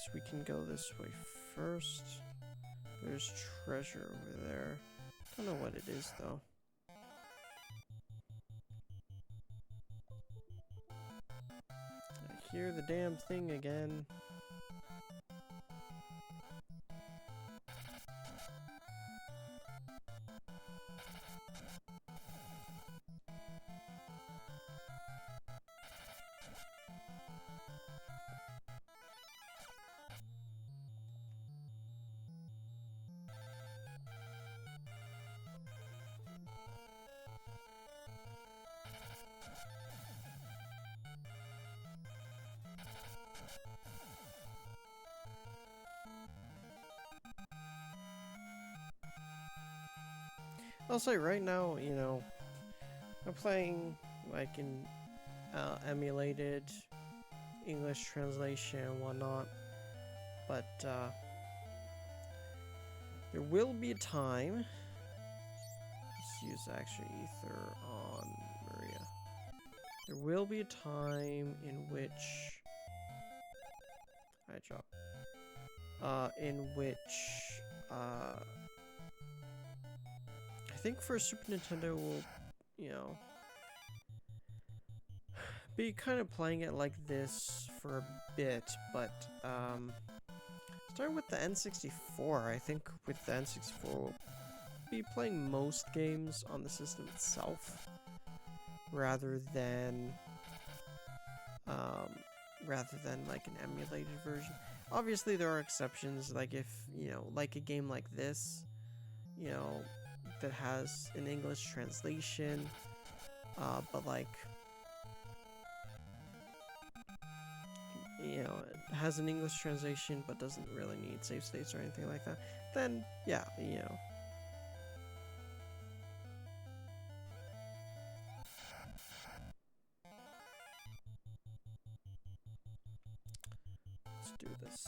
So we can go this way first. There's treasure over there. Don't know what it is though. I hear the damn thing again. I'll say right now, you know, I'm playing like in emulated English translation and whatnot, but there will be a time. Let's use actually ether on Maria. There will be a time in which I drop. In which I think for Super Nintendo will, you know, be kind of playing it like this for a bit, but starting with the N64, I think with the N64 we'll be playing most games on the system itself rather than like an emulated version. Obviously there are exceptions, like if, you know, like a game like this, you know, that has an English translation, but like, you know, it has an English translation but doesn't really need save states or anything like that, then yeah, you know. Let's do this.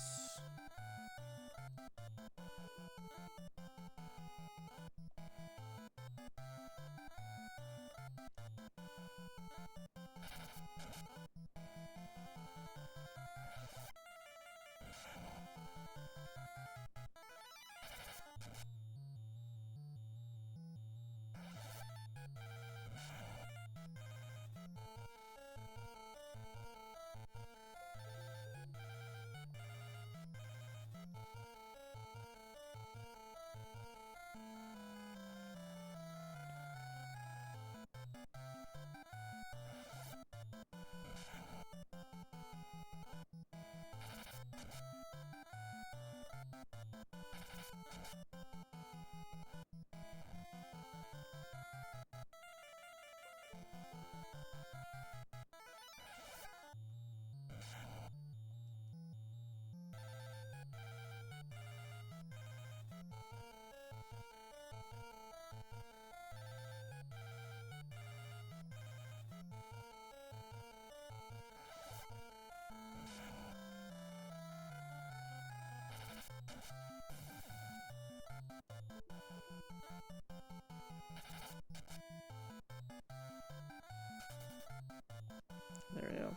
There we go.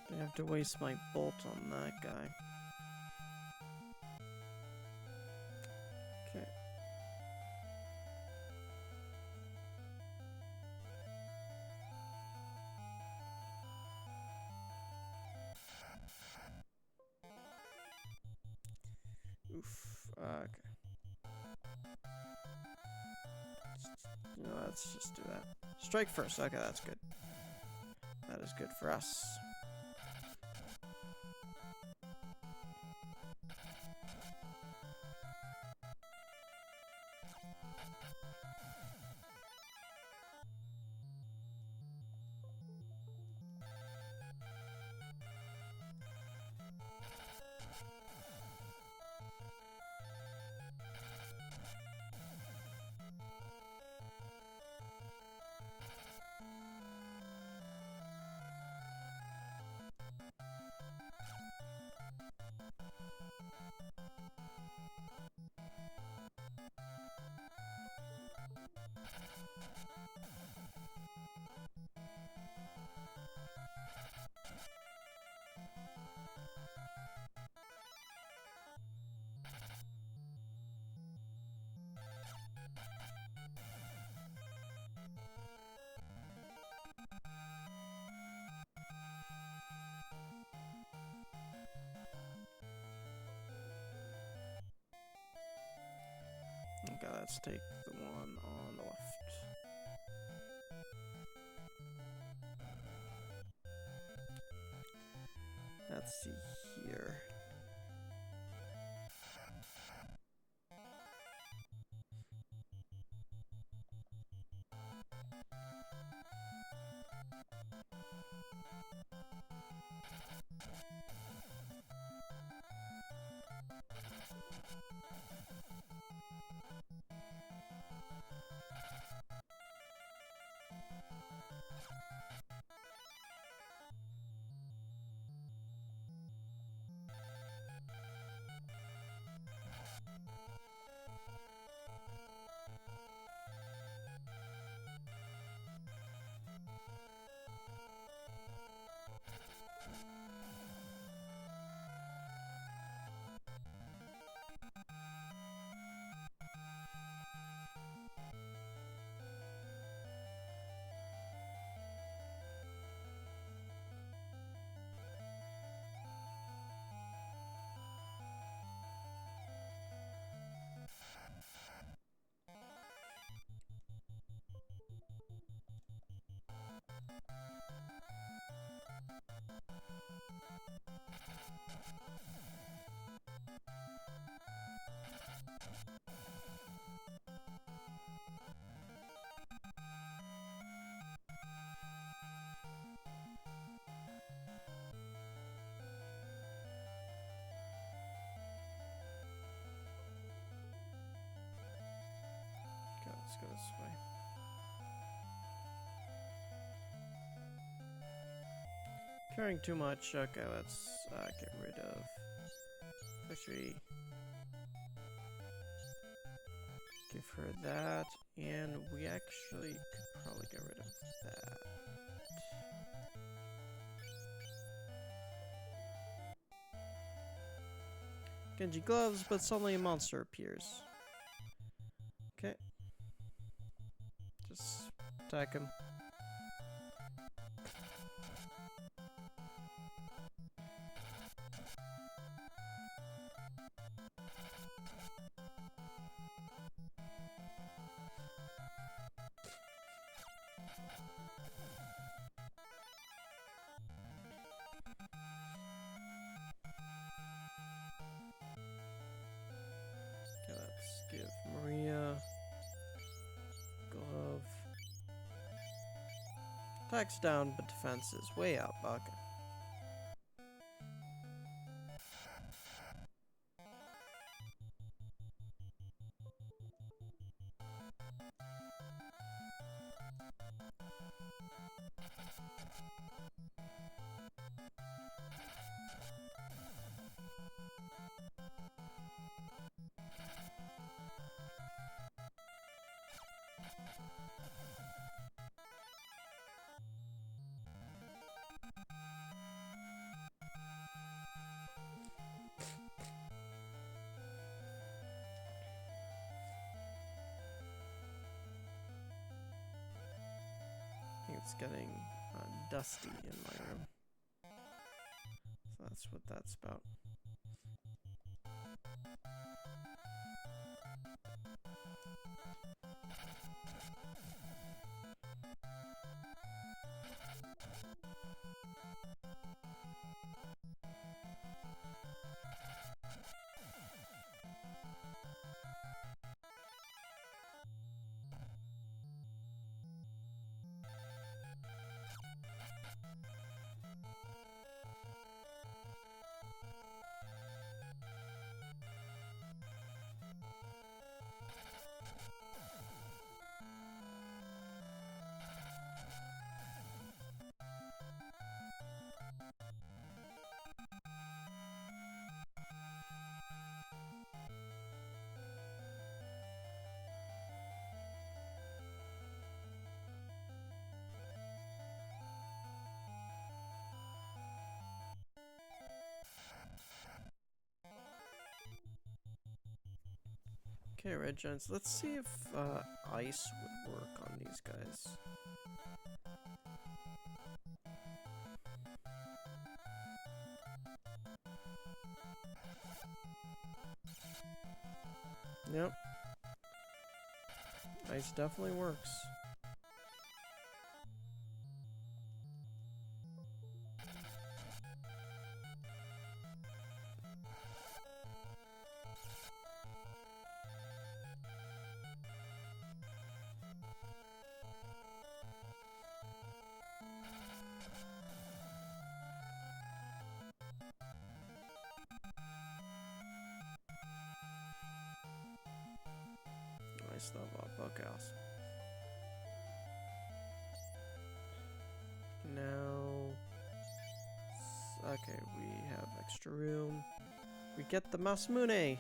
Didn't have to waste my bolt on that guy. Okay. Oof. Okay. No, let's just do that. Strike first. Okay, that's good. That is good for us. let's take the one on the left. Let's see here. Okay, let's go this way. Carrying too much. Okay, let's get rid of. Actually, give her that, and we actually could probably get rid of that. Genji gloves, but suddenly a monster appears. Okay. Just attack him. Okay, let's give Maria glove. Attack's down, but defense is way up. Okay. I think it's getting dusty in my room. So that's what that's about. Okay, Red Giants, let's see if ice would work on these guys. Yep. Ice definitely works. Nice level up. Okay, awesome. Now, okay, we have extra room. We get the Masamune,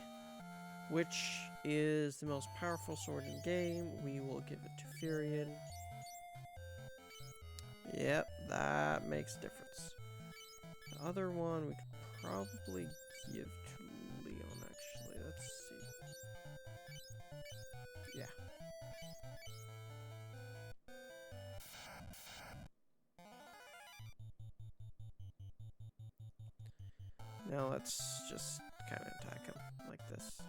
which is the most powerful sword in the game. We will give it to Furion. Yep, that makes a difference. The other one we could probably give to Leon, actually. Let's see. Yeah. Now let's just kind of attack him like this.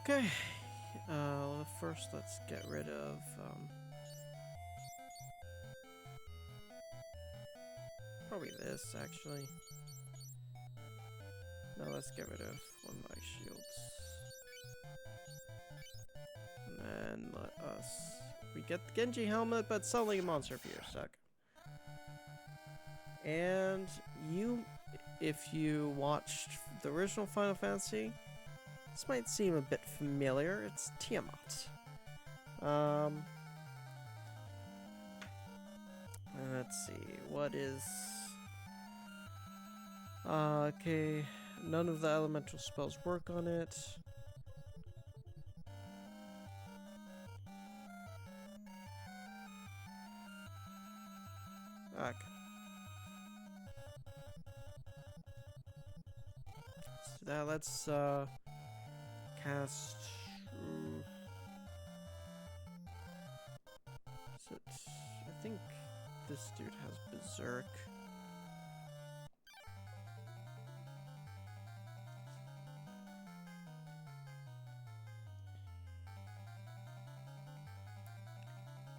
Okay, first let's get rid of, probably this, actually. No, let's get rid of one of my shields. And then let us... We get the Genji helmet, but suddenly a monster appears, suck. And you, if you watched the original Final Fantasy, this might seem a bit familiar. It's Tiamat. Let's see, what is... okay, none of the elemental spells work on it. Okay. So now let's, cast... Is it... I think this dude has Berserk.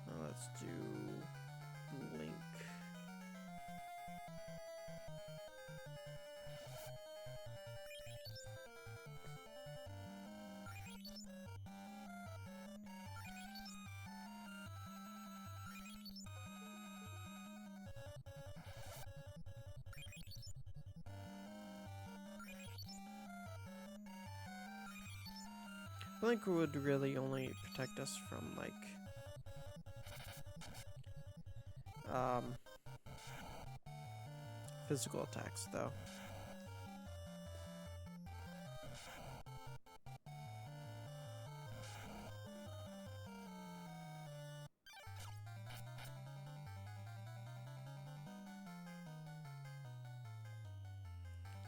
Now let's do Link. Blink would really only protect us from, like, physical attacks, though.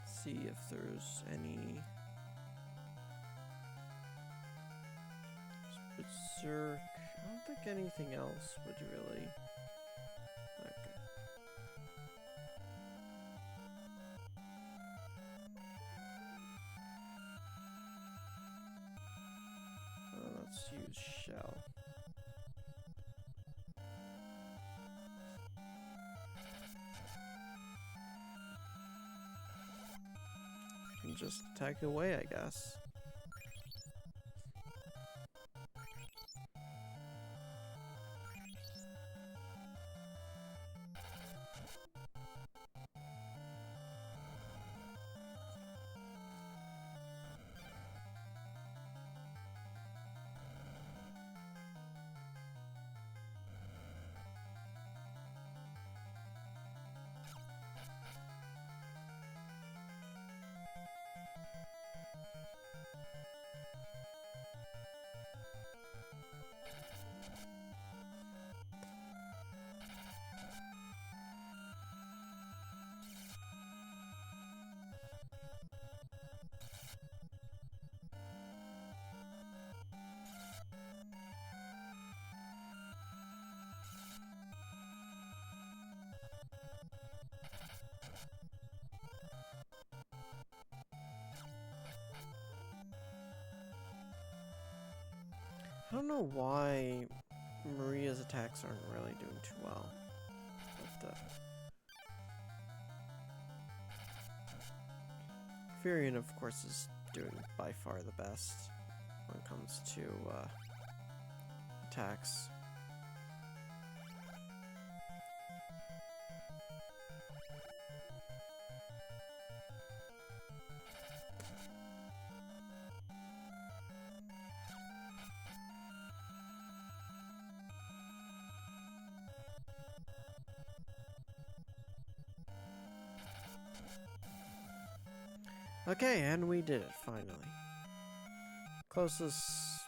See if there's any... Berserk. I don't think anything else would really... Okay. Let's use Shell. And just attack away, I guess. I don't know why Maria's attacks aren't really doing too well. But, Furion, of course, is doing by far the best when it comes to attacks. Okay, and we did it, finally. Closest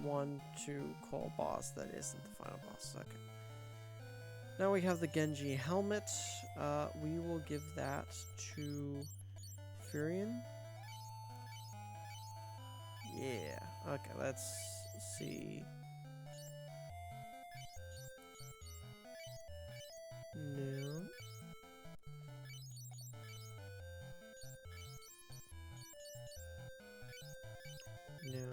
one to call boss that isn't the final boss. Okay. Now we have the Genji helmet. We will give that to Furion. Yeah. Okay, let's see. No. No.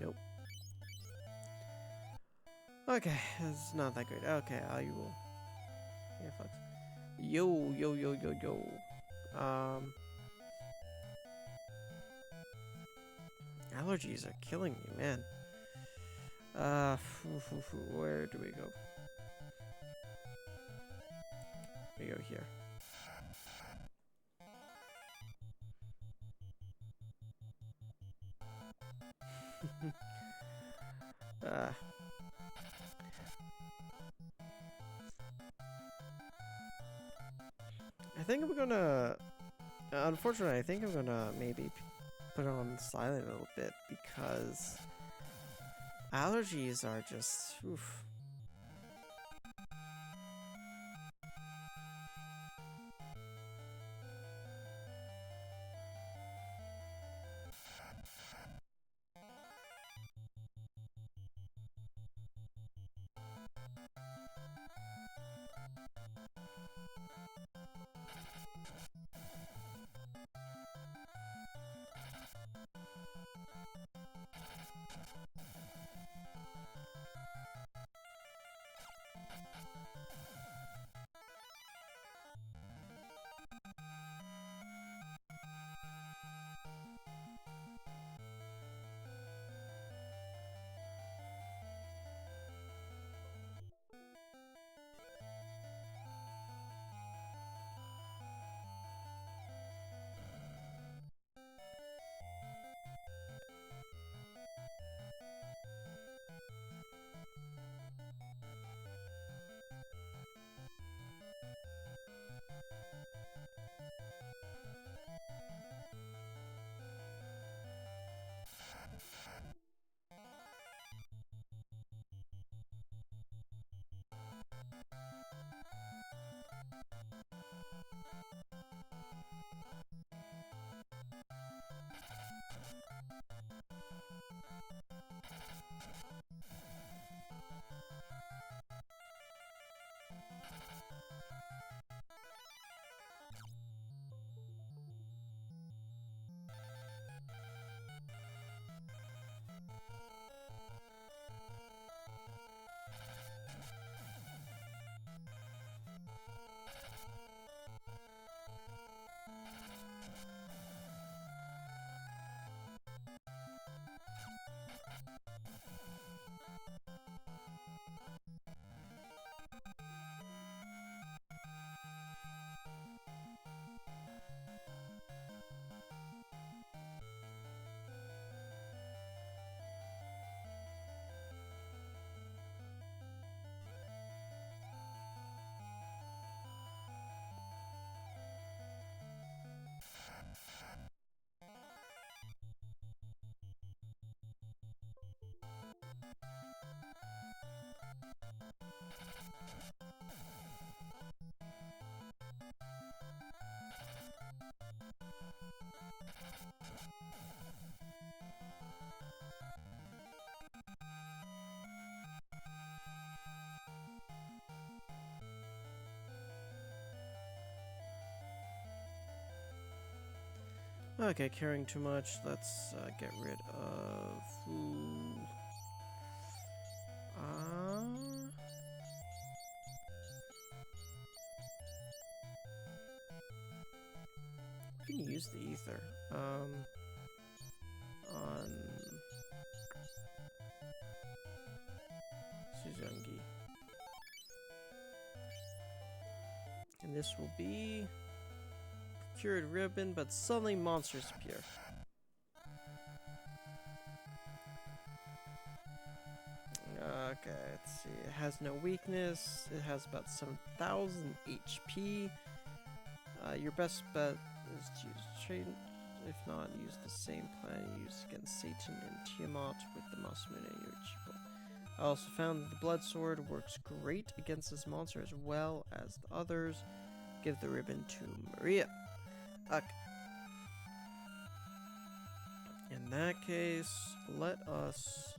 Nope. Okay, it's not that great. Okay, I will. Yeah, fuck. Yo, yo, yo, yo, yo. Allergies are killing me, man. Where do we go? We go here. I think I'm gonna. Unfortunately, I think I'm gonna maybe put it on silent a little bit because allergies are just. Oof. Okay, caring too much. Let's get rid of. We can use the ether. On Suzangi. And this will be procured ribbon, but suddenly monsters appear. Okay, let's see. It has no weakness. It has about 7,000 HP. Your best bet is to use If not, use the same plan used against Satan and Tiamat with the Masumune Yorichipo. I also found that the blood sword works great against this monster as well as the others. Give the ribbon to Maria. Okay. In that case, let us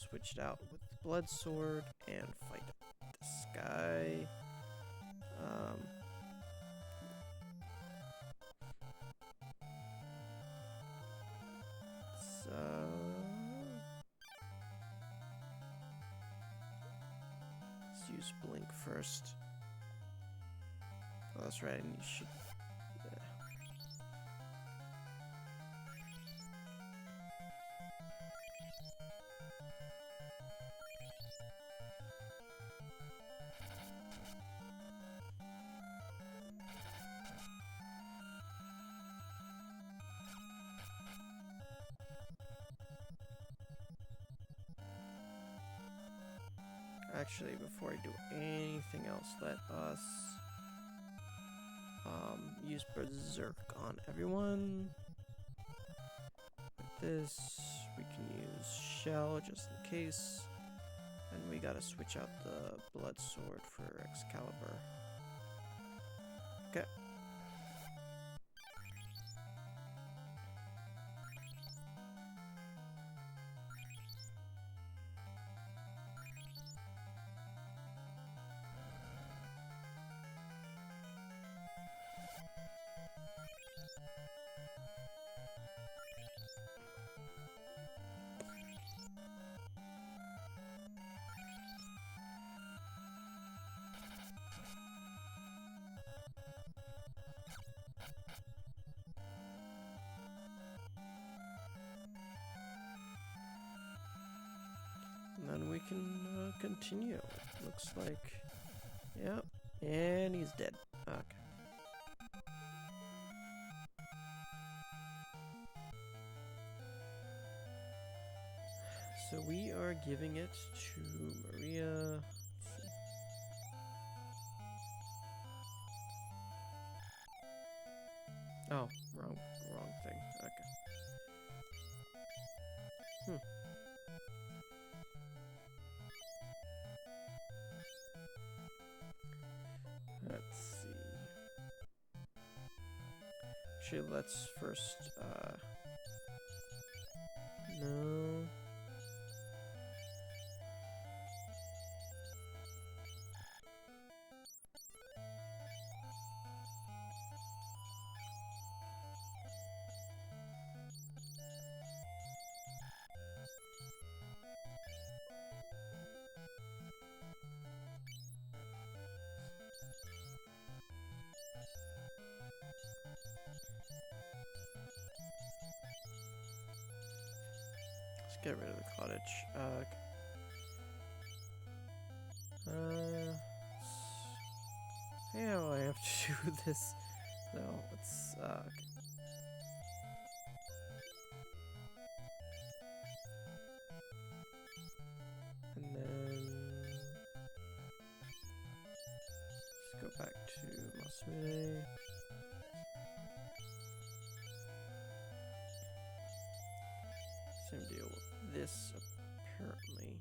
switch it out with the blood sword and fight this guy. Let's use Blink first. Oh, that's right, and you should... Actually, before I do anything else, let us use Berserk on everyone. With this, we can use Shell just in case. And we gotta switch out the Blood Sword for Excalibur. Okay. And then we can continue. Looks like, yep, and he's dead. Okay. So we are giving it to Maria. Oh, wrong thing. Okay. Let's see. Actually, let's first, no. Let's get rid of the cottage. How I have to do this? No, let's and then let's go back to Masumune. Same deal with this, apparently.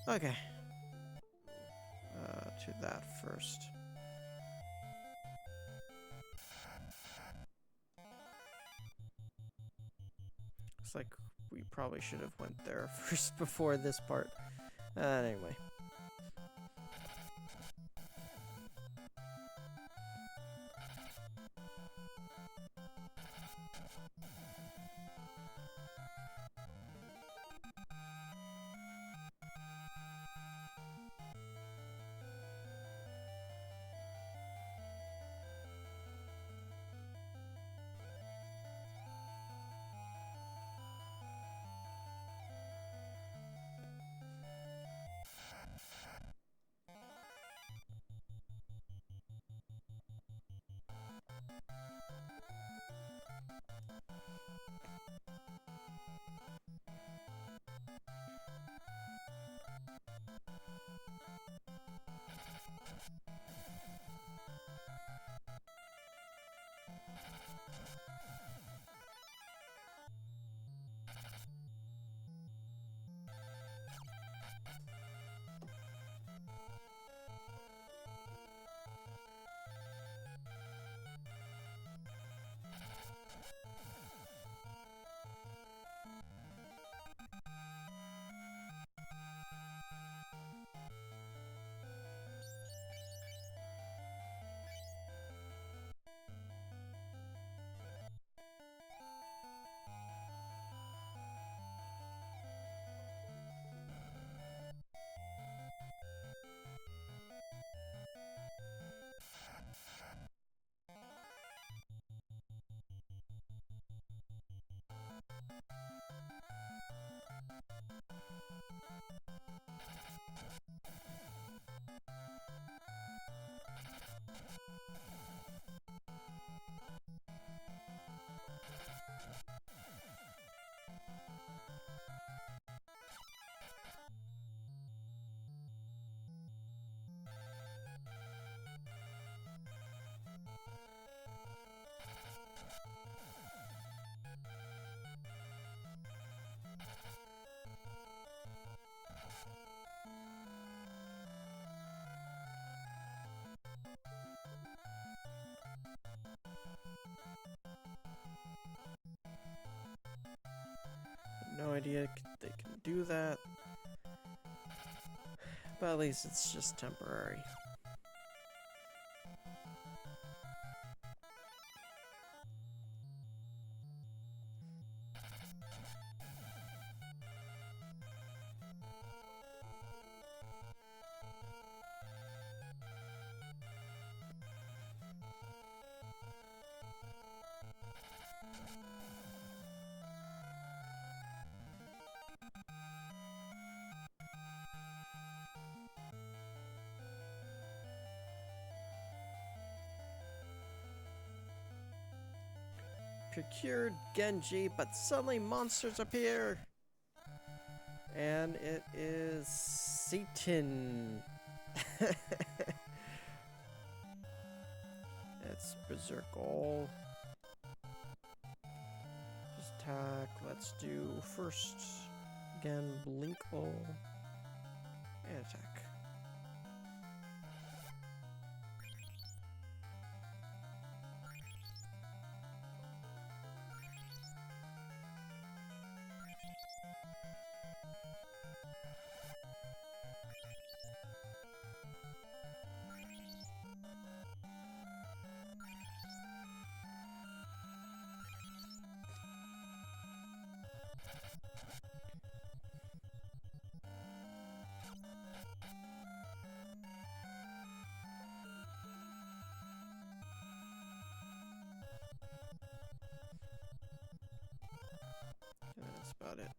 Okay. To that first. Looks like we probably should have went there first before this part. Anyway. No idea they can do that. But at least it's just temporary. Procured Genji, but suddenly monsters appear! And it is Satan. It's Berserk all. Just attack. Let's do first, again, blink all, and attack. That's about it.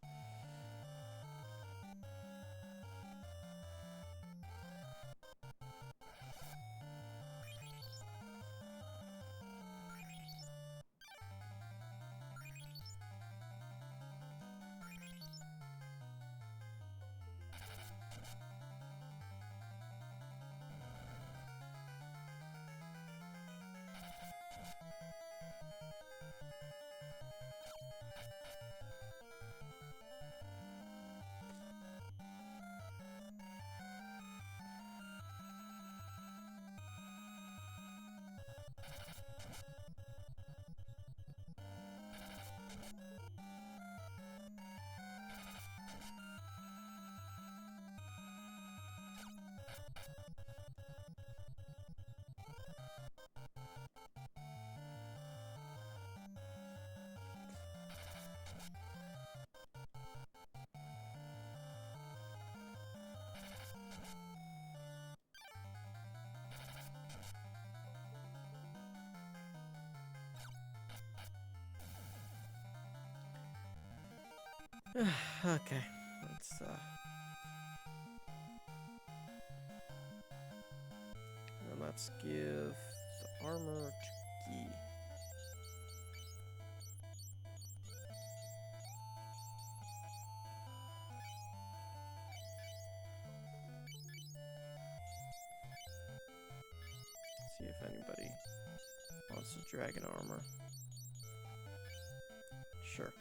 Okay, let's and let's give the armor to Guy. See if anybody wants the dragon armor. Sure.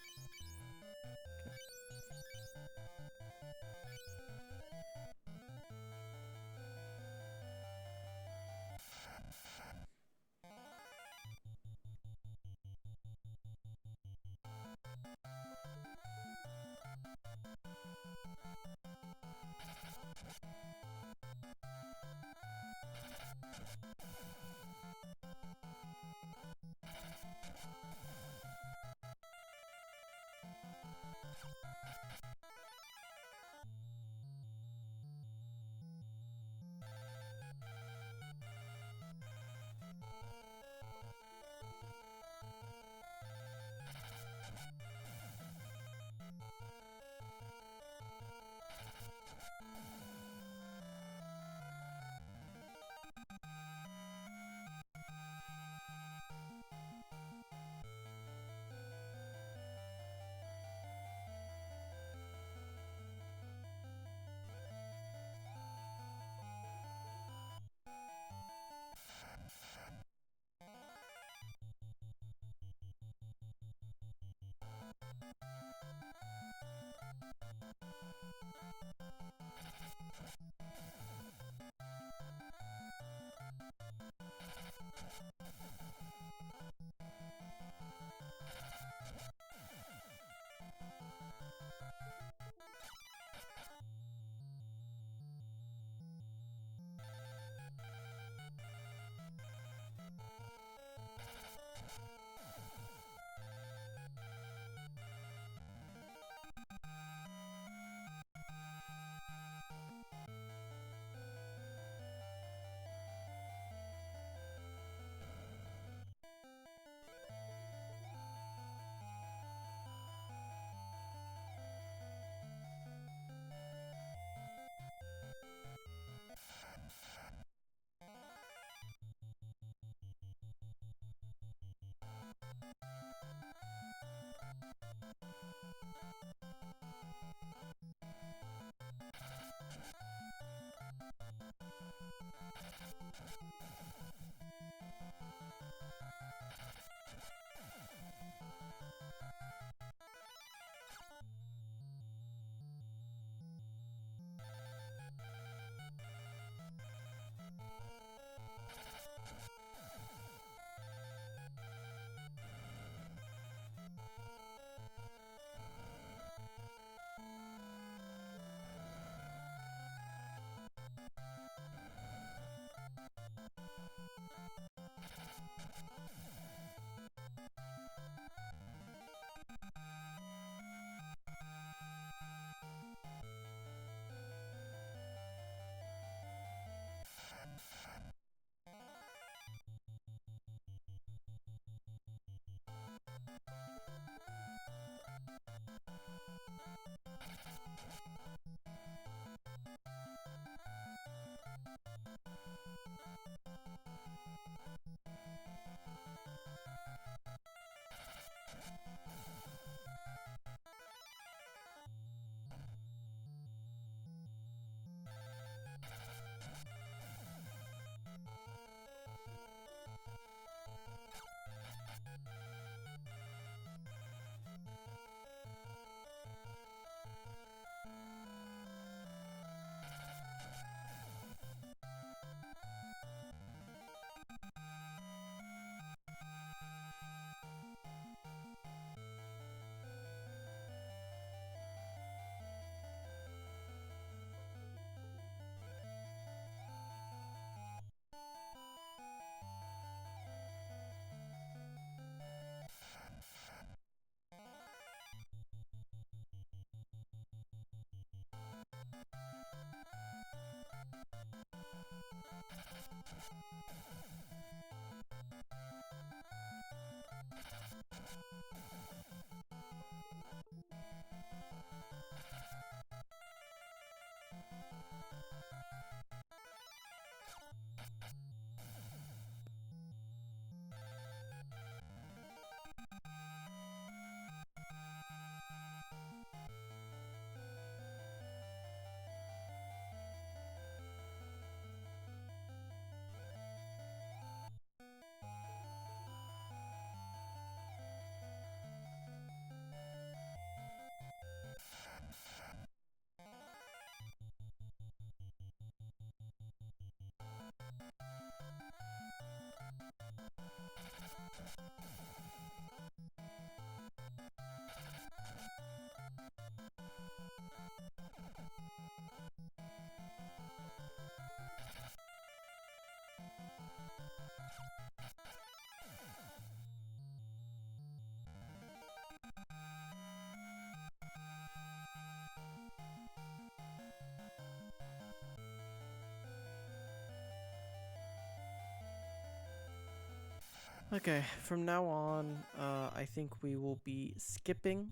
Okay, from now on, I think we will be skipping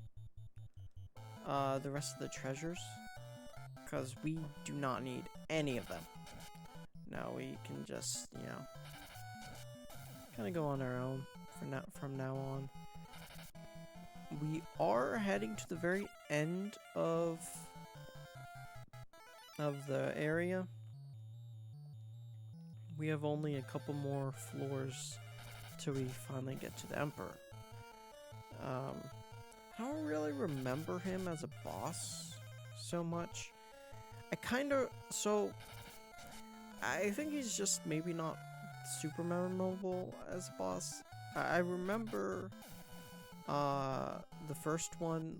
the rest of the treasures, because we do not need any of them. Now we can just, you know, kind of go on our own from now on. We are heading to the very end of the area. We have only a couple more floors till we finally get to the Emperor. I don't really remember him as a boss so much. I think he's just maybe not super memorable as a boss. I remember the first one,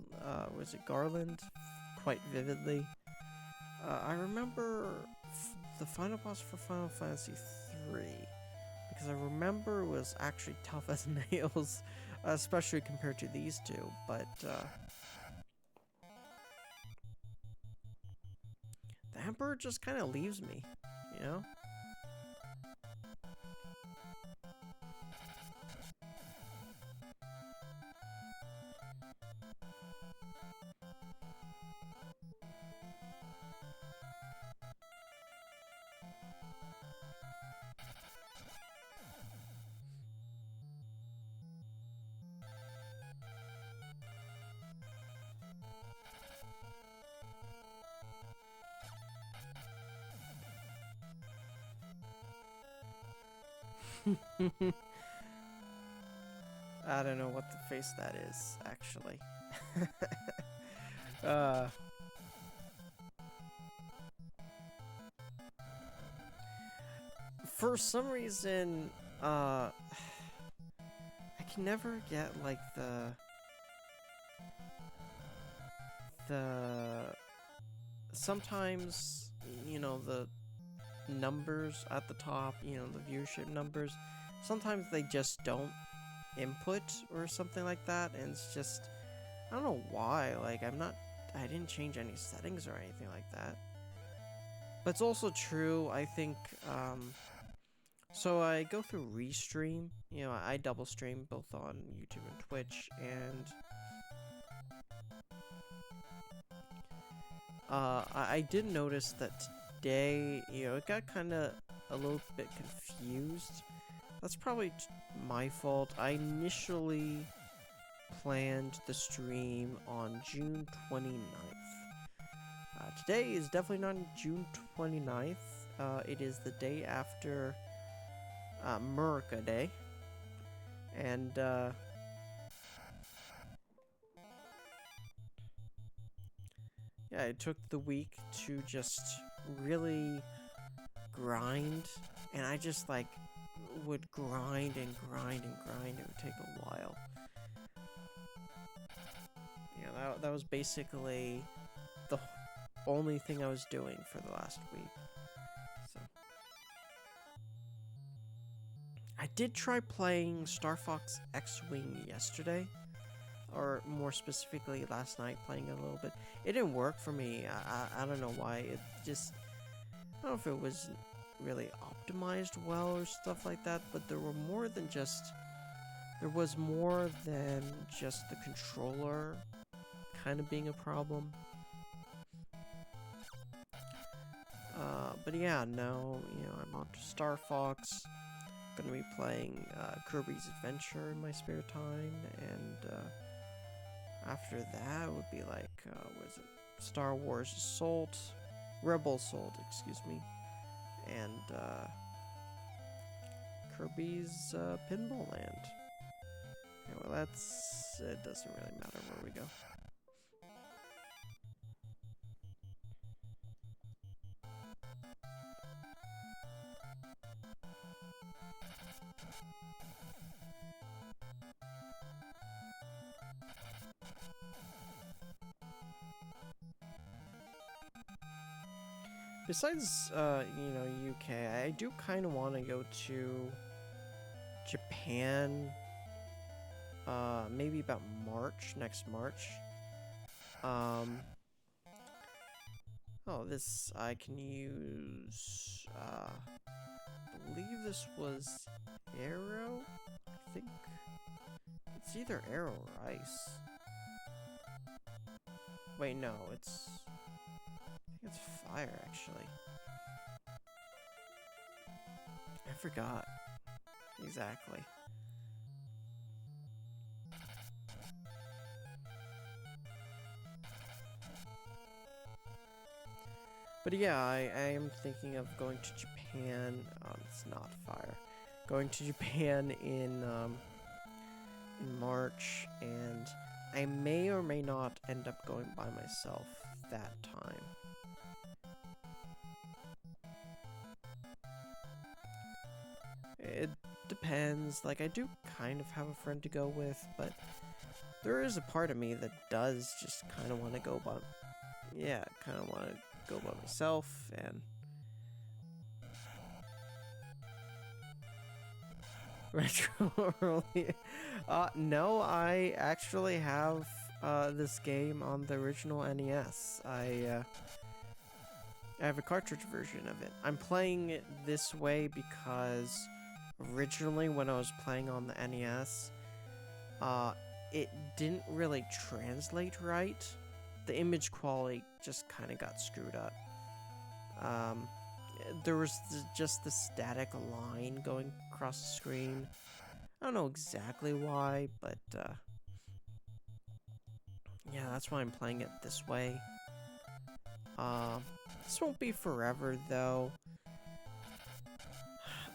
was it Garland, quite vividly. I remember the final boss for Final Fantasy 3, because I remember it was actually tough as nails, especially compared to these two, but the Emperor just kind of leaves me, you know? I don't know what the face that is, actually. For some reason, I can never get, like, sometimes, you know, the numbers at the top, you know, the viewership numbers, sometimes they just don't input or something like that, and it's just, I don't know why, like, I didn't change any settings or anything like that. But it's also true, I think, so I go through Restream, you know, I double stream both on YouTube and Twitch, and I did notice that today, you know, it got kind of a little bit confused. That's probably my fault. I initially planned the stream on June 29th. Today is definitely not June 29th. It is the day after Murica Day. And yeah, it took the week to just really grind, and I just like would grind and grind and grind. It would take a while. Yeah, that was basically the only thing I was doing for the last week. So I did try playing Star Fox X-Wing yesterday, or more specifically last night, playing it a little bit. It didn't work for me. I don't know why. It just, I don't know if it was really optimized well or stuff like that, but there was more than just the controller kind of being a problem. But yeah, now, you know, I'm on to Star Fox. Gonna be playing Kirby's Adventure in my spare time, and after that would be like, what is it? Star Wars Assault, Rebel Assault, excuse me, and Kirby's Pinball Land. Yeah, well, it doesn't really matter where we go. Besides, you know, UK, I do kind of want to go to Japan, maybe about next March. Oh, this I can use, I believe this was Arrow, I think. It's either Arrow or Ice. Wait, no, it's... I think it's fire, actually. I forgot. Exactly. But yeah, I am thinking of going to Japan. It's not fire. Going to Japan in March, and I may or may not end up going by myself that time. It depends. Like, I do kind of have a friend to go with, but there is a part of me that does just kind of want to go by... Yeah, kind of want to go by myself, and... Retro early. No, I actually have this game on the original NES. I have a cartridge version of it. I'm playing it this way because originally when I was playing on the NES, it didn't really translate right. The image quality just kind of got screwed up. There was just the static line going across the screen. I don't know exactly why, but yeah, that's why I'm playing it this way. This won't be forever though.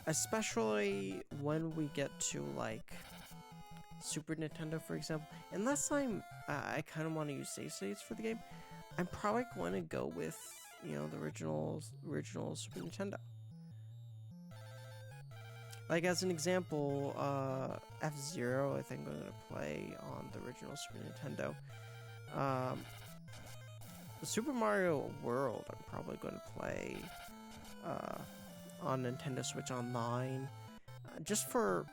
Especially when we get to like Super Nintendo, for example. Unless I kind of want to use save states for the game, I'm probably going to go with, you know, the original Super Nintendo. Like, as an example, F-Zero, I think I'm going to play on the original Super Nintendo. Super Mario World, I'm probably going to play on Nintendo Switch Online. Just to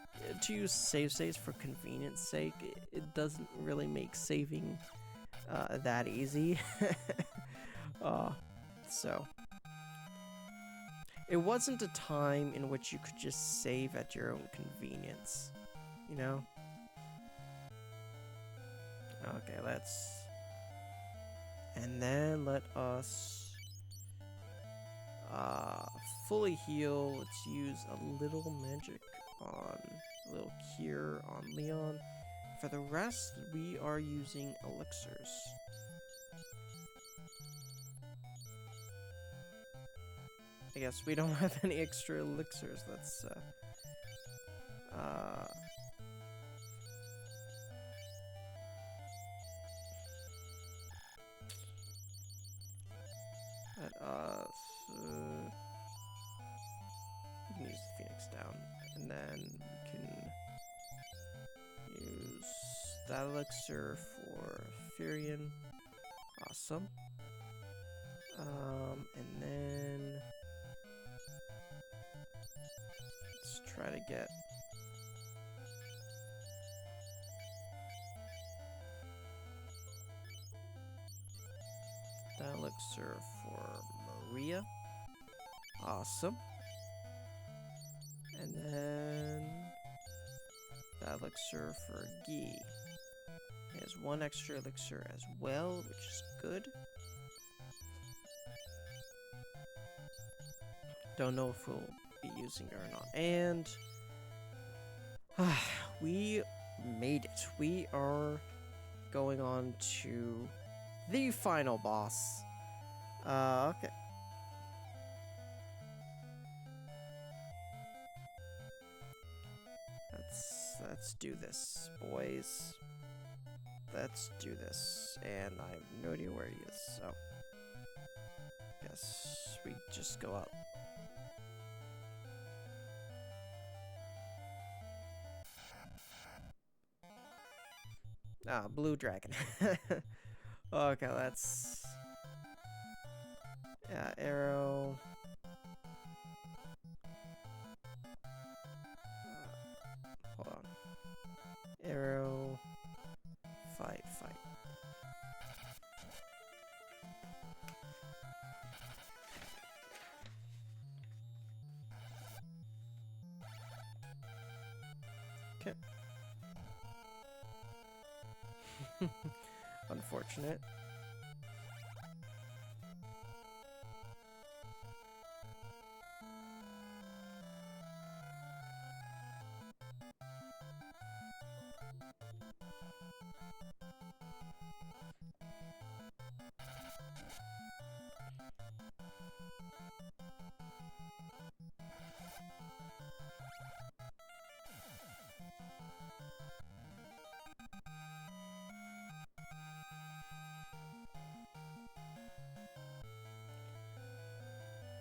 use save states for convenience sake, it doesn't really make saving that easy. So... It wasn't a time in which you could just save at your own convenience, you know? Okay, let's... And then let us... fully heal. Let's use a little magic on... a little cure on Leon. For the rest, we are using elixirs. I guess we don't have any extra elixirs. Let's let us we can use the Phoenix down, and then we can use that elixir for Furion. Awesome. And then let's try to get that elixir for Maria. Awesome. And then that elixir for Guy. He has one extra elixir as well, which is good. Don't know if we'll be using it or not. And we made it. We are going on to the final boss. Okay. Let's do this, boys. Let's do this. And I have no idea where he is, so guess we just go up. Ah, blue dragon. Okay, let's... Yeah, arrow. Hold on. Arrow. Fight. Okay. Unfortunate.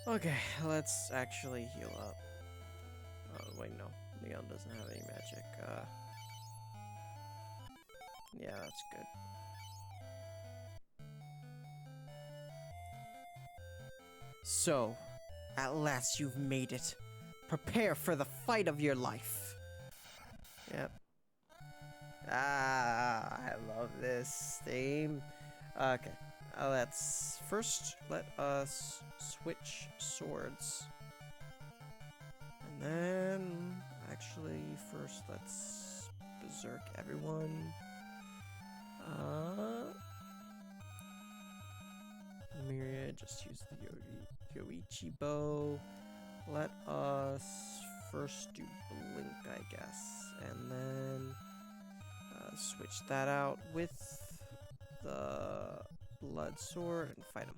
Okay, let's actually heal up. Oh, wait, no. Leon doesn't have any magic. Yeah, that's good. So, at last you've made it. Prepare for the fight of your life. Yep. Ah, I love this theme. Okay, let us switch swords. And then, actually, first let's berserk everyone. Myriad, just use the Yoichi bow. Let us first do blink, I guess, and then switch that out with the blood sword and fight him.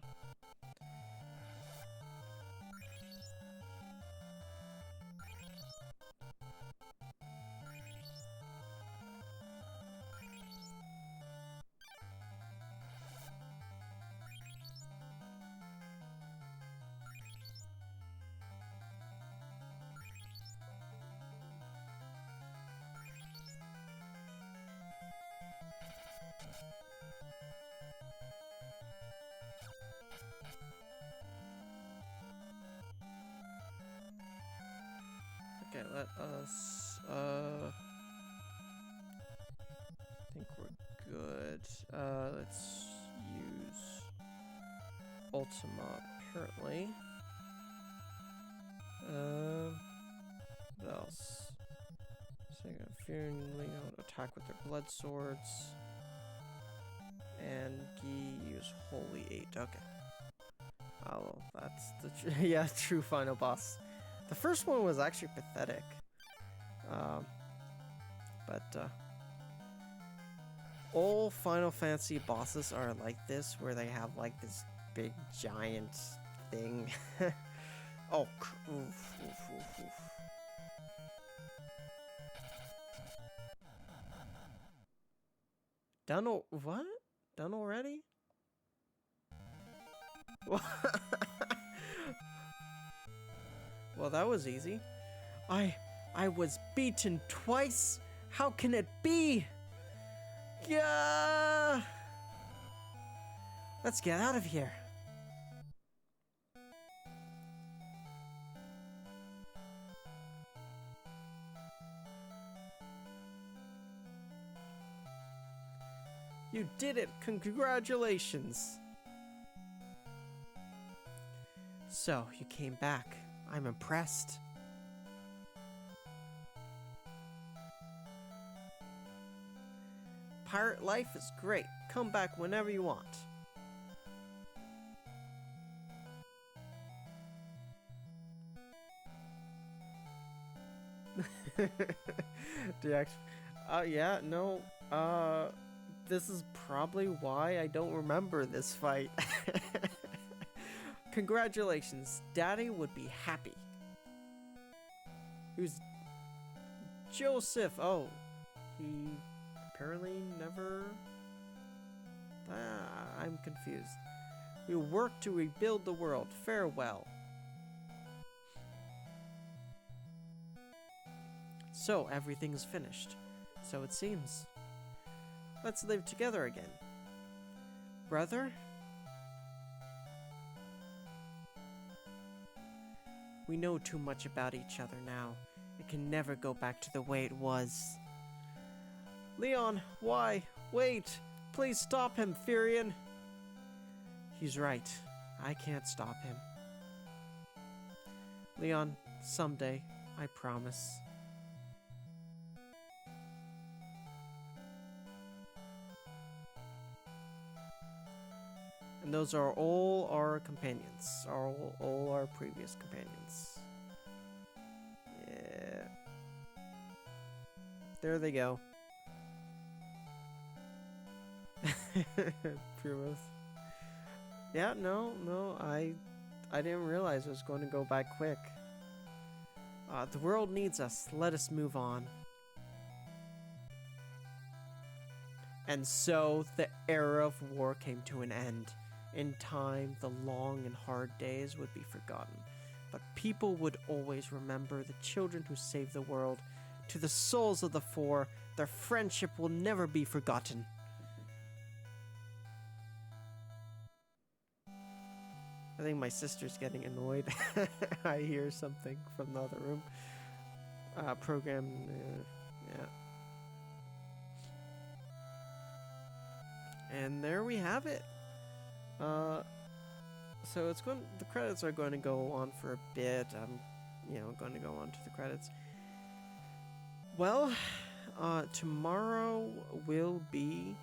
Okay, let us, I think we're good. Let's use Ultima, apparently. What else? Second, Fear and Leon attack with their blood swords. And Gi use Holy 8, okay. Oh, that's the yeah, true final boss. The first one was actually pathetic. All Final Fantasy bosses are like this, where they have like this big giant thing. Oh, oof, oof, oof, oof. Done what? Done already? Well, that was easy. I was beaten twice? How can it be? Yeah. Let's get out of here. You did it! Congratulations! So, you came back. I'm impressed. Pirate life is great. Come back whenever you want. Yeah, no, this is probably why I don't remember this fight. Congratulations, Daddy would be happy. Who's Joseph? Oh, he apparently never... I'm confused. We work to rebuild the world. Farewell. So, everything's finished. So it seems. Let's live together again. Brother? We know too much about each other now. It can never go back to the way it was. Leon, why? Wait! Please stop him, Furion! He's right. I can't stop him. Leon, someday, I promise. And those are all our companions. All our previous companions. Yeah. There they go. Primos. Yeah, no, I didn't realize it was going to go by quick. The world needs us. Let us move on. And so the era of war came to an end. In time, the long and hard days would be forgotten. But people would always remember the children who saved the world. To the souls of the four, their friendship will never be forgotten. I think my sister's getting annoyed. I hear something from the other room. Program, yeah. And there we have it. So it's going. The credits are going to go on for a bit. I'm, going to go on to the credits. Well, tomorrow will be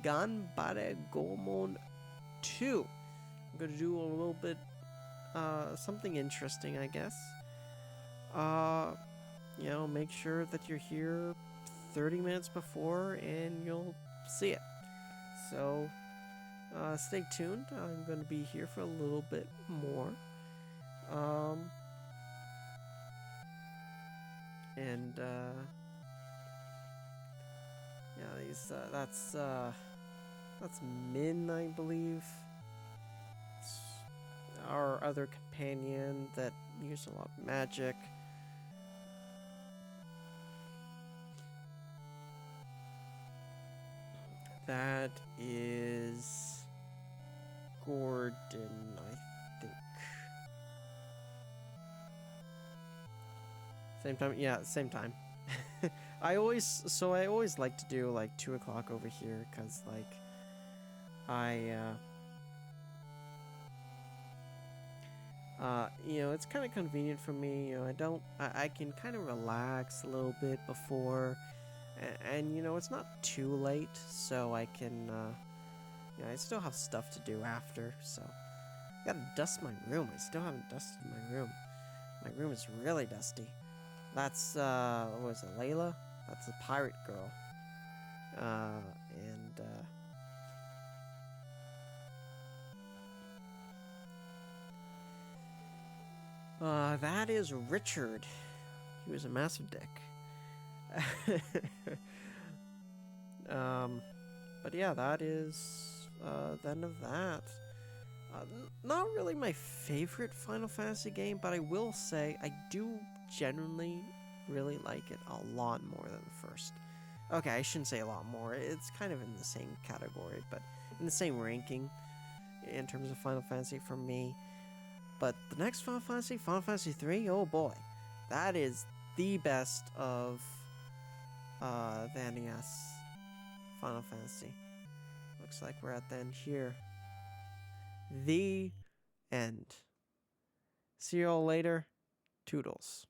Ganbare Gomon 2. I'm going to do a little bit, something interesting, I guess. Make sure that you're here 30 minutes before and you'll see it. So, stay tuned. I'm going to be here for a little bit more. That's Min, I believe. It's our other companion that used a lot of magic. That is Gordon, I think. Same time? Yeah, same time. I always like to do like 2 o'clock over here, cause like it's kind of convenient for me. I can kind of relax a little bit before, and it's not too late, so I can, I still have stuff to do after. So I gotta dust my room. I still haven't dusted my room. My room is really dusty. That's what was it, Layla? That's the pirate girl. That is Richard. He was a massive dick. But yeah, that is the end of that. Not really my favorite Final Fantasy game, but I will say I do genuinely really like it a lot more than the first. Okay, I shouldn't say a lot more. It's kind of in the same category, but in the same ranking in terms of Final Fantasy for me. But the next Final Fantasy 3, oh boy. That is the best of the NES Final Fantasy. Looks like we're at the end here. The end. See you all later. Toodles.